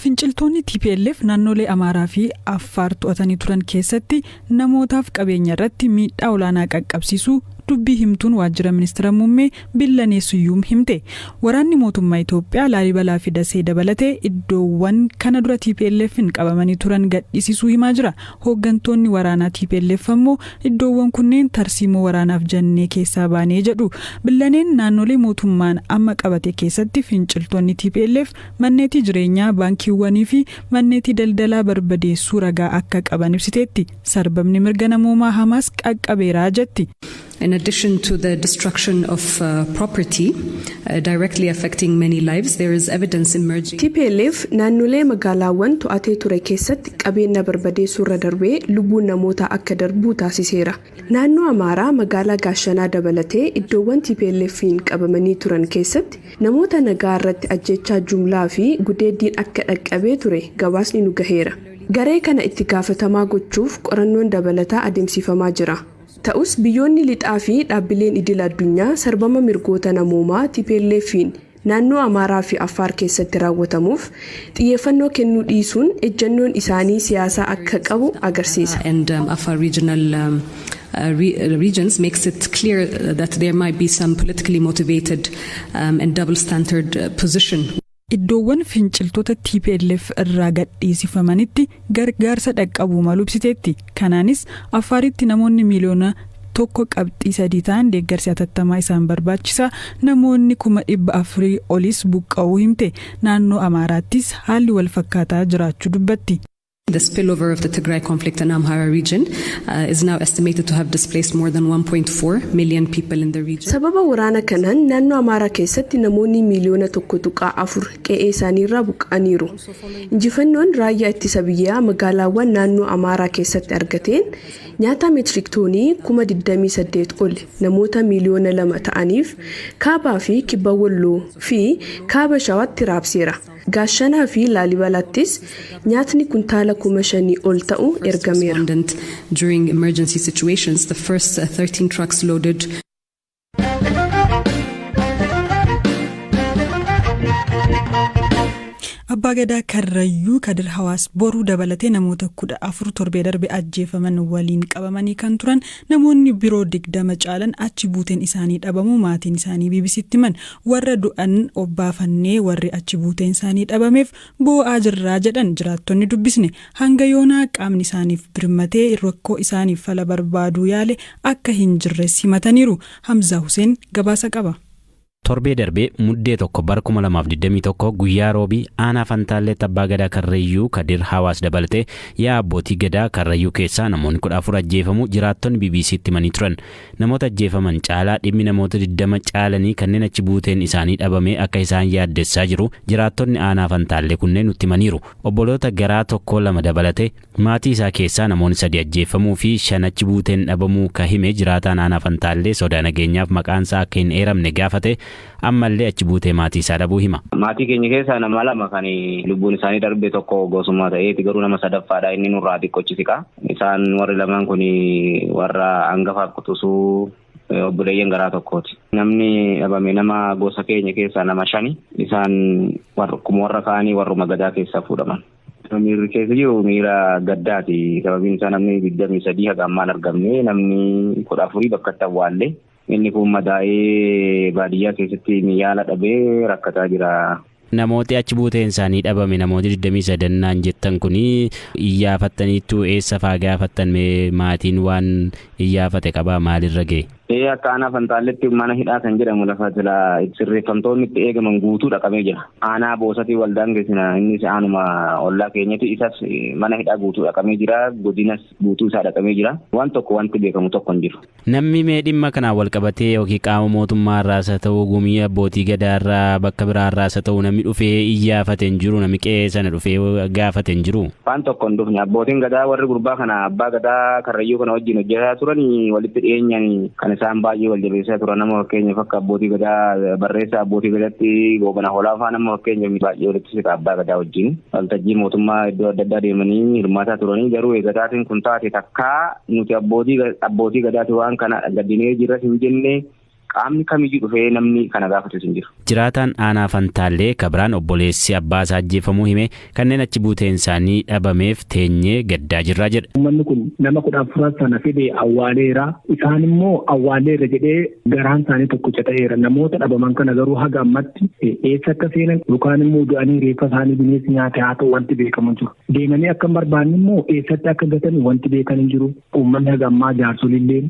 finciltoonni TPLF naannolee Amaaraa fi Affaar to'atanii turan keessatti namootaaf qabeenya irratti miidhaa olaanaa qaqqabsiisuu dubbii himtuun waajjira ministeera muummee Billanee Suyyuum himte. Waraanni mootummaa Itoophiyaa Laalibalaa fi Dasee dabalatee iddoowwan kana dura TPLF'n qabamanii turan gadhiisisuu himaa jira. Hooggantoonni waraanaa TPLF ammoo iddoowwan kunneen tarsiimoo waraanaaf jennee keessaa baanee jedhu. Billaneen naannolee mootummaan amma qabate keessatti finciltoonni TPLF manneetii jireenyaa, baankiiwwanii fi manneetii daldalaa barbadeessuu ragaa akka qaban ibsiteetti. Sarbamni mirga namoomaa Hamaas qaqqabeeraa jetti. In addition to the destruction of property directly affecting many lives, there is evidence emerging. TPLF naannolee magaalaawwan to'atee ture keessatti qabeenya barbadeessuu irra darbee lubbuun namoota akka darbuu taasiseera. Naannoo Amaaraa magaalaa Gaashanaa dabalatee iddoowwan TPLF'n qabamanii turan keessatti namoota nagaa irratti ajjechaa jumlaa fi gudeeddiin akka dhaqqabee ture gabaasni nu gaheera. Garee kana itti gaafatamaa gochuuf qorannoon dabalataa adeemsifamaa jira. Ta'us biyyoonni lixaa fi dhaabbileen idil addunyaa sarbama mirgoota namoomaa TPLF'n naannoo Amaaraa fi Affaar keessatti raawwatamuuf xiyyeeffannoo kennuu dhiisuun ejjennoon isaanii siyaasaa akka qabu agarsiisa. And Afar regional regions makes it clear that there might be some politically motivated and double standard position. Iddoowwan finciltoota TPLF irraa gadhiisifamanitti gargaarsa dhaqqabuu malu ibsiteetti. Kanaanis Affaaritti namoonni miliyoona 1.3 ta'an deeggarsi hatattamaa isaan barbaachisa. Namoonni 400,000 olis buqqa'uu himte. Naannoo Amaaraattis haalli wal fakkaataa jiraachuu dubbatti. The spillover of the Tigray conflict in Amhara region is now estimated to have displaced more than 1.4 million people in the region. Sababa waraana kanaan naannoo Amaaraa keessatti namoonni miliyoona 1.4 qe'ee isaaniirraa buqqa'aniiru. Injifannoon raayyaa ittisa biyyaa magaalaawwan naannoo Amaaraa keessatti argateen nyaata meetirik toonii 28,000 ol namoota miliyoona 2 ta'aniif kaabaa fi kibba Walloo fi kaaba Shawaatti raabseera. Gaashanaa fi Laalibalattis nyaatni kuntaala 5,000 ol ta'u ergameera. During emergency situations, the first 13 trucks loaded Abbaa Gadaa Karrayyuu Kadir Hawaas boruu dabalatee namoota 14 torbee darbe ajjeefaman waliin qabamanii kan turan namoonni biroo 20 caalan achi buuteen isaanii dhabamuu maatiin isaanii BBC'tti himan. Warra du'an obbaafannee warri achi buuteen isaanii dhabameef boo'aa jirraa jedhan jiraattonni dubbisne. Hanga yoonaa qaamni isaaniif birmatee rakkoo isaaniif fala barbaaduu yaale akka hin jirres himataniiru. Hamza Hussein gabaasa qaba. Torbee darbee muddee tokko bara 2021 guyyaa roobii aanaa Fantaallee Abbaa Gadaa Karrayyuu Kadir Hawaas dabalatee yaa abbootii gadaa Karrayyuu keessaa namoonni 14 ajjeefamu jiraattonni BBC'tti himanii turan. Namoota ajjeefaman caalaa dhimmi namoota 20 caalanii kanneen achi buuteen isaanii dhabame akka isaan yaaddessaa jiru jiraattonni aanaa Fantaallee kunneen nutti himaniiru. Obboloota garaa tokko lama dabalatee maatii isaa keessaa namoonni 3 ajjeefamuu fi 5 achi buuteen dhabamuu ka hime jiraataan aanaa Fantaallee sodaa nageenyaaf maqaansaa akka hin eeramne gaafate. Ammallee achi buutee maatii isaa dhabuu hima. Maatii keenya keessaa nama 2 kan lubbuun isaanii darbe tokko gosummaa ta'eeti garuu nama sadaffaadha inni nurraa xiqqochisiqa. Isaan warri lamaan kun warra hangafaaf qutusuu obboleeyyan garaa tokkooti. Namni dhabame nama gosa keenya keessaa nama 5 isaan warra kaanii warruma gadaa keessaa fuudhaman. Miirri keessa jiru miira gaddaati. Sababiin isaa namni 23 haga ammaan argamne namni 14 bakka itti awwaalle. Inni kun madaa'ee baadiyyaa keessatti yaala dhabee rakkataa jira. Namooti achi buuteen isaanii dhabame namooti 23 jettan kuni iyyafataniitu eessa faa gaafattan maatiin waan iyyaafate qabaa maalirra ga'e? Akka aanaa Fantaalletti mana hidhaa kan jedhamu lafa jala sirreeffamtoonni itti eegaman guutuu dhaqamee jira. Aanaa Boosatii waldaan geessina innis aanuma ollaa keenyatti isas mana hidhaa guutuu dhaqamee jira. Godinas guutuu isaa dhaqamee jira. Waan tokko wanti beekamu tokko hin jiru. Namni mee dhimma kanaan wal qabatee yookiin qaama mootummaa irraas haa ta'u gumii abbootii gadaa irraa bakka biraa irraas haa ta'u namni dhufee iyyaafate hin jiru namni qe'ee sana dhufee gaafate hin jiru. Waan tokko hin dhufne abbootiin gadaa warri gurbaa kana abbaa gadaa Karrayyuu kana wajjin hojjetaa turanii walitti dhiyeenyanii kan isaan baay'ee wal jabeessaa turan nama fakkeenyaaf akka abbootii gadaa barreessaa abbootii gadaatti goobana hoolaafaa nama fakkeenyaaf baay'ee walitti siqa abbaa gadaa wajjin waltajjii mootummaa iddoo adda addaa deemanii hirmaataa turanii garuu eegataatiin kun taate takkaa nuti abbootii gadaati waan kana gaddinee jirra hin jenne qaamni kamiyyuu dhufee namni kana gaafatus hin jiru. Jiraataan aanaa Fantaallee kabiraan obboleessi abbaa isaa ajjeefamuu hime kanneen achi buuteen isaanii dhabameef teenyee gaddaa jirraa jedha. Uummanni kun nama 14 sana fide awwaaleera. Isaan immoo awwaaleera jedhee garaan isaanii tokkicha ta'eera. Namoota dhabaman kana garuu haga ammatti eessa akka seenan yookaan immoo du'anii reeffa isaanii bineensi nyaate haa ta'u wanti beekamu jiru. Deemanii akka barbaanne immoo eessatti akka gatan wanti beekan hin jiru. Uummanni haga ammaa jaarsolilleen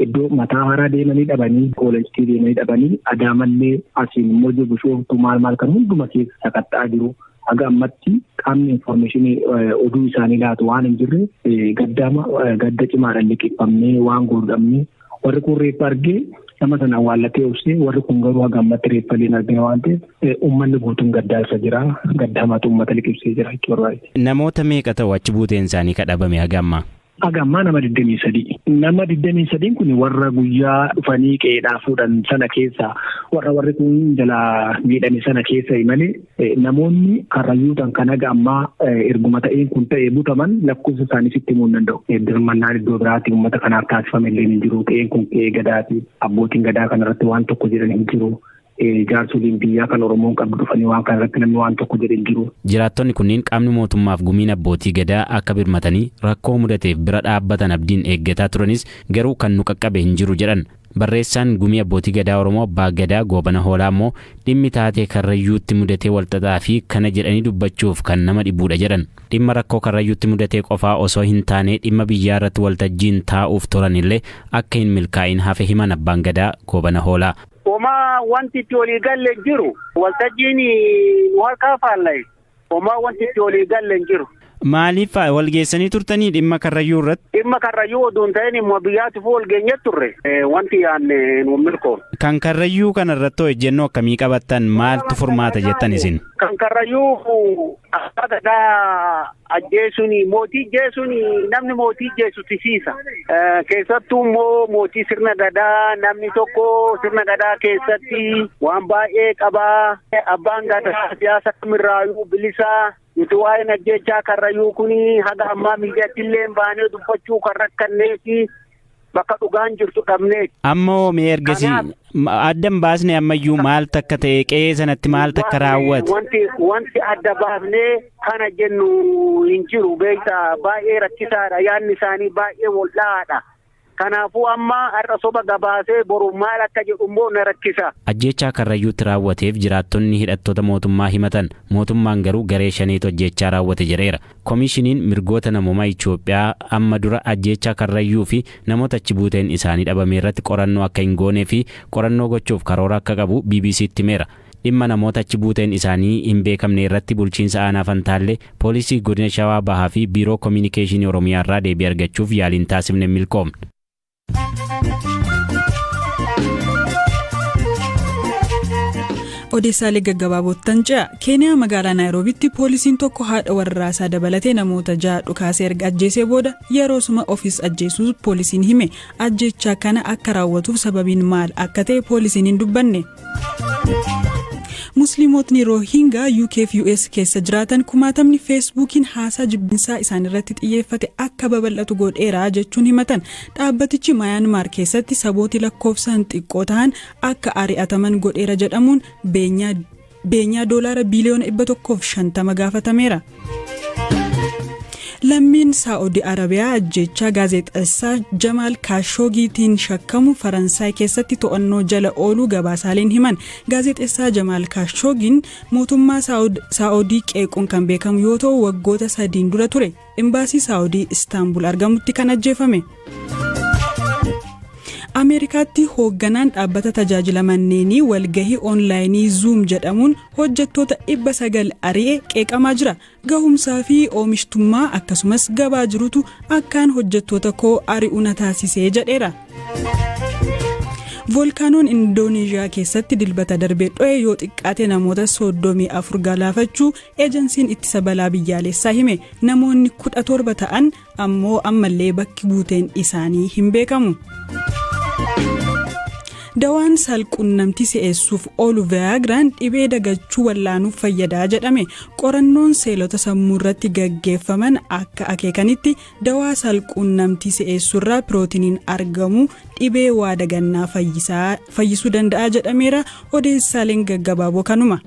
iddoo mataa haaraa deemanii dhabanii koolejii deemanii dhabanii adaamallee asiin immoo Bishooftuu maal kan hunduma keessa sakatta'aa jiru. Haga ammatti qaamni informationii oduu isaanii laatu waan hin jirre gadda cimaadhaan liqeeffamnee waan godhamne warri kun reeffa argee nama sana awwaallatee obsee warri kun garuu haga ammatti reeffa illee argina waan ta'eef uummanni guutuun gaddaa isa jira. Gadda hamaatu uummata liqeessee jira jechuudha. Namoota meeqa ta'u achi buuteen isaanii kadhabame haga ammaa? Haga ammaa nama 23. Nama 23 kun warra guyyaa dhufanii qe'eedhaa fuudhan sana keessa warri kun jala miidhame sana keessa malee namoonni karrayyuutan kan haga ammaa erguma ta'een kun ta'ee butaman lakkoofsa isaanii sitti himuu hin danda'u. Dirmannaan iddoo biraatti uummata kanaaf taasifame illee hin jiru. Ta'een kun qe'ee gadaati. Abbootiin gadaa kanarratti waan tokko jedhan hin jiru. Jaarsoliin biyyaa kan Oromoon qabdu dhufanii waan kana irratti namni waan tokko jedhan jiru. Jiraattonni kunniin qaamni mootummaaf gumiin abbootii gadaa akka birmatanii rakkoo mudateef bira dhaabbatan abdiin eeggataa turanis garuu kan nu qaqqabe hin jiru jedhan. Barreessaan gumii abbootii gadaa Oromoo Abbaa Gadaa Goobana Hoolaa immoo dhimmi taatee karrayyuutti mudatee walxaxaa fi kana jedhanii dubbachuuf kan nama dhibuudha jedhan. Dhimma rakkoo karrayyuutti mudatee qofaa osoo hin taane dhimma biyyaa irratti waltajjiin taa'uuf turanillee akka hin milkaa'in hafe himan Abbaan Gadaa Goobana Hoolaa. Homaa wanti itti walii galle jiru waltajjiin harkaa faalla'e homaa wanti itti walii galle jiru. Maaliif wal geessanii turtanii dhimma karrayyuu irratti? Dhimma karrayyuu oduun ta'een immoo biyyaatiif wal geenye turre wanti yaanne nu mirkoon. Kan karrayyuu kana irratti hojjennoo akkamii qabattan maaltu furmaata jettan isin? Kan karrayyuu abbaa gadaa ajjeesuun mootii jeesuun namni mootii jeesu tisiisa. Keessattuu immoo mootii sirna gadaa namni tokko sirna gadaa keessatti waan baay'ee qabaa. Abbaan gadaa siyaasa kamirraayuu bilisaa. Nuti waa'een ajjechaa karrayyuu kuni haga ammaa miidiyatti illee baanee dubbachuu kan rakkanneefi bakka dhugaan jirtu dhabnee. Ammoo mee ergasii addan baasnee ammayyuu maaltu akka ta'e qe'ee sanatti maaltu akka raawwate? Wanti adda baafnee kana jennu hin jiru beektaa baay'ee rakkisaadha yaadni isaanii baay'ee wal'aadha. Kanaafuu amma har'a soba gabaasee boru maal akka jedhu immoo na rakkisa. Ajjechaa karrayyuutti raawwateef jiraattonni hidhattoota mootummaa himatan mootummaan garuu garee shaneetu ajjechaa raawwate jedheera. Koomishiniin mirgoota namoomaa Itoophiyaa amma dura ajjechaa karrayyuu fi namoota achi buuteen isaanii dhabame irratti qorannoo akka hin goonee fi qorannoo gochuuf karoora akka qabu BBC'tti himeera. Dhimma namoota achi buuteen isaanii hin beekamne irratti bulchiinsa aanaa Fantaallee poolisii godina Shawaa Bahaa fi biiroo koominikeeshinii Oromiyaa irraa deebii argachuuf yaaliin taasifne milkoomne. Odeessaalee gaggabaaboottan ce'a Keeniyaa magaalaa Naayiroobitti poolisiin tokko haadha warraasaa dabalatee namoota 6 dhukaasee erga ajjeesee booda yeroo suma ofiis ajjeesuu poolisiin hime. Ajjechaa kana akka raawwatuuf sababiin maal akka ta'e poolisiin hin dubbanne. Musliimotni Rohingya UK fi US keessa jiraatan kumaatamni Facebookiin haasaa jibbinsaa isaan irratti xiyyeeffate akka babal'atu godheera jechuun himatan. Dhaabbatichi Myanmar keessatti sabooti lakkoofsaan xiqqoo ta'an akka ari'ataman godheera jedhamuun beenyaa doolaara biliyoona 150 gaafatameera. Lammiin Saa'udi Arabiyaa ajjechaa gaazexeessaa Jamaal Kaashoogiitiin shakkamu Faransaay keessatti to'annoo jala ooluu gabaasaaleen himan. Gaazexeessaa Jamaal Kaashoogiin mootummaa Saa'udii qeequun kan beekamu yoo ta'u waggoota 3 dura ture. Imbaasii Saa'udii Istaanbul argamutti kan ajjeefame. Ameerikaatti hoogganaan dhaabbata tajaajila manneenii walgahii onlaayinii Zoom jedhamuun hojjettoota 900 ari'ee qeeqamaa jira. Gahumsaa fi oomishtummaa akkasumas gabaa jirutu akkaan hojjettoota koo ari'uu na taasisee jedheera. Volkaanoon Indooneeziyaa keessatti dilbata darbee dho'e yoo xiqqaate namoota 34 galaafachuu eejensiin ittisa balaa biyyaalessaa hime. Namoonni 17 ta'an ammoo ammallee bakki buuteen isaanii hin beekamu. Dawaan salquunnamtii si'eessuuf oolu Viagraan dhibee dagachuu wallaanuuf fayyadaa jedhame. Qorannoon seelota sammuu irratti gaggeeffaman akka akeekanitti dawaa salquunnamtii si'eessuurraa pirootiiniin argamu dhibee waa dagannaa fayyisuu danda'a jedhameera. Odeessaaleen gaggabaaboo kanuma.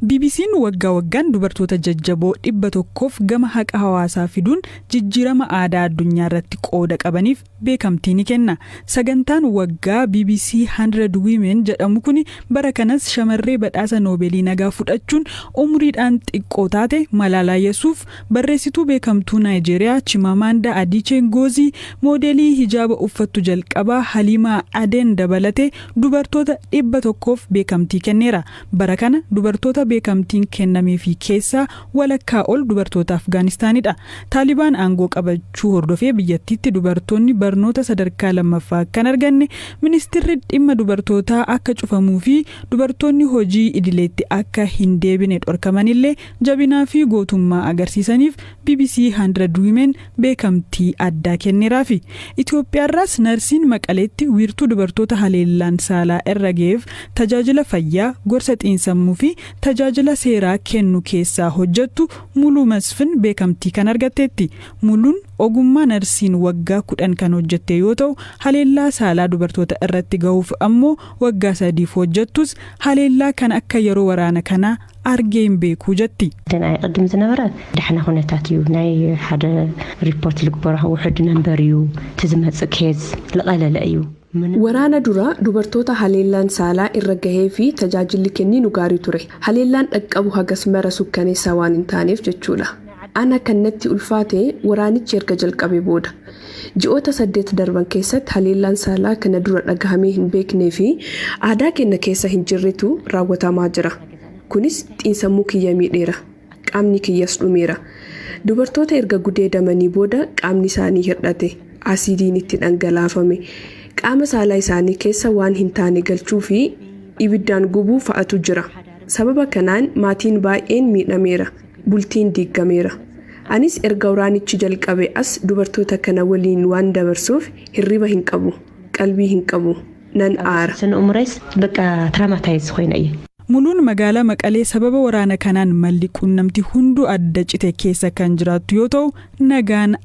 BBC'n waggaa waggaan dubartoota jajjaboo 100f gama haqa hawaasaa fiduun jijjiirama aadaa addunyaa irratti qooda qabaniif beekamtii ni kenna. Sagantaan waggaa BBC 100 Women jedhamu kun bara kanas shamarree badhaasa Noobeelii nagaa fudhachuun umriidhaan xiqqoo taate Malaalaa Yuusuf, barreessituu beekamtuu Naayijeeriyaa Chimamanda Adichie Ngozi, moodelii hijaaba uffattu jalqabaa Halimaa Aden dabalatee dubartoota 100f beekamtii kenneera. Bara kana dubartoota beekamtiin kennameefii keessaa walakkaa ol dubartoota Afgaanistaanidha. Taalibaan aangoo qabachuu hordofee biyyattiitti dubartoonni barnoota sadarkaa lammaffaa kan arganne, ministeerri dhimma dubartootaa akka cufamuu fi dubartoonni hojii idileetti akka hin deebine dhorkamanillee jabinaa fi gootummaa agarsiisaniif BBC 100 Women beekamtii addaa kenneeraafi. Itoophiyaarraas narsiin Maqaleetti wiirtuu dubartoota haleellaan saalaa irra ga'eef tajaajila fayyaa, gorsa xiinsammuu fi tajaajila seeraa kennu keessaa hojjettu Muluu Masfin beekamtii kan argatteetti. Muluun ogummaa narsiin waggaa 10 kan hojjette yoo ta'u, haleellaa saalaa dubartoota irratti ga'uuf ammoo waggaa 3f hojjettus haleellaa kan akka yeroo waraana kanaa argeen beekuu jetti. Danaa qaddim ዝነበረ ዳሕና ኩነታት እዩ ናይ ሓደ ሪፖርት ልግበራ ውሕድ ነንበር እዩ ትዝመጽእ ኬዝ ለቀለለ እዩ Waraana dura dubartoota haleellaan saalaa irra gahee fi tajaajilli kenniinu gaarii ture. Haleellaan dhaqqabu hagas mara sukkaneessaa waan hin taaneef jechuudha. Ana kannatti ulfaate waraanichi erga jalqabee booda. Ji'oota 8 darban keessatti haleellaan saalaa kana dura dhagahamee hin beeknee fi aadaa keenya keessa hin jirretu raawwatamaa jira. Kunis xiinsammuu kiyya miidheera. Qaamni kiyyas dhumeera. Dubartoota erga gudeedamanii booda qaamni isaanii hir'ate, asiidiin itti dhangalaafame. Qaama saalaa isaanii keessa waan hin taane galchuu fi ibiddaan gubuu fa'atu jira. Sababa kanaan maatiin baay'een miidhameera, bultiin diigameera. Anis erga waraanichi jalqabe as dubartoota kana waliin waan dabarsuuf hirriba hin qabu, qalbii hin qabu, nan aara. San umrees bakka traumatize khoina iye. Muluun magaalaa Maqalee sababa waraana kanaan malli quunnamtii hunduu adda cite keessa kan jiraattu yoo ta'u, nagaan